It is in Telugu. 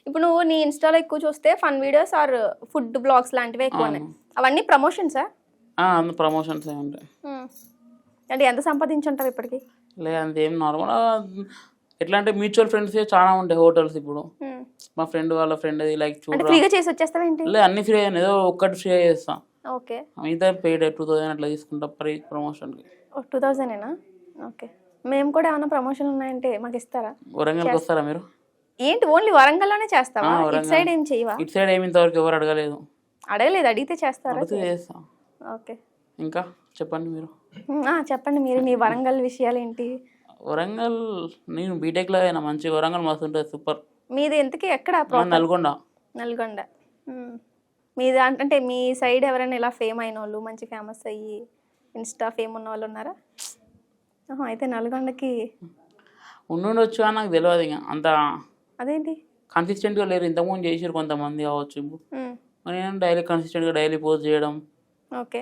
ఇప్పుడు నువ్వు నీ ఇన్స్టాలో ఎక్కువ చూస్తే fun videos or food blogs లాంటివి ఎక్కువ ఉన్నాయి. అవన్నీ ప్రమోషన్సా? అంత ప్రమోషన్స్ ఏమి ఉంటాయి. అంటే ఎంత సంపాదించుంటారు ఇప్పటికి? లేదు అంతేం నార్మల్. ఎట్లా అంటే మ్యూచువల్ ఫ్రెండ్స్ చాలా ఉంటాయి హోటల్స్. ఇప్పుడు మా ఫ్రెండ్ వాళ్ళ ఫ్రెండ్ అది లైక్ అంటే ఫ్రీగా చేసి వచ్చేస్తావా ఏంటి? లేదు అన్ని ఫ్రీ అయ్యాను, ఏదో ఒక్కటి ఫ్రీ చేస్తా. ఓకే, మిగతా పెయిడ్ 2000 అట్లా తీసుకుంటా ప్రమోషన్కి. 2000ఏనా? ఓకే, మేము కూడా ఏమైనా ప్రమోషన్ ఉన్నాయంటే మాకు ఇస్తారా? వరంగల్కి వస్తారా మీరు? ఏంటి ఓన్లీ వరంగల్లోనే చేస్తావా? ఇటు సైడ్ ఏం చేయవా? ఇటు సైడ్ ఏమి ఇంతవరకు ఎవరు అడగలేదు. అడగలేదు, అడిగితే చేస్తారా? చేస్తా. ఓకే, ఇంకా చెప్పండి మీరు. చెప్పండి మీరు, మీ వరంగల్ విషయాలు ఏంటి? వరంగల్ నేను బీటెక్లో అయినా మంచి వరంగల్ మస్తు ఉంటుంది, సూపర్. మీది ఎంతకి ఎక్కడ? నల్గొండ. నల్గొండ. మీది అంటే మీ సైడ్ ఎవరైనా ఇలా ఫేమ్ అయిన వాళ్ళు, మంచి ఫేమస్ అయ్యి ఇన్స్టా ఫేమ్ ఉన్న వాళ్ళు ఉన్నారా? అయితే నల్గొండకి ఉండొచ్చు అని నాకు తెలియదు. ఇంకా అంత అదేంటి కన్సిస్టెంట్గా లేరు. ఇంతకుముందు చేసారు కొంతమంది కావచ్చు. ఇప్పుడు నేను డైలీ కన్సిస్టెంట్గా డైలీ పోస్ట్ చేయడం. ఓకే,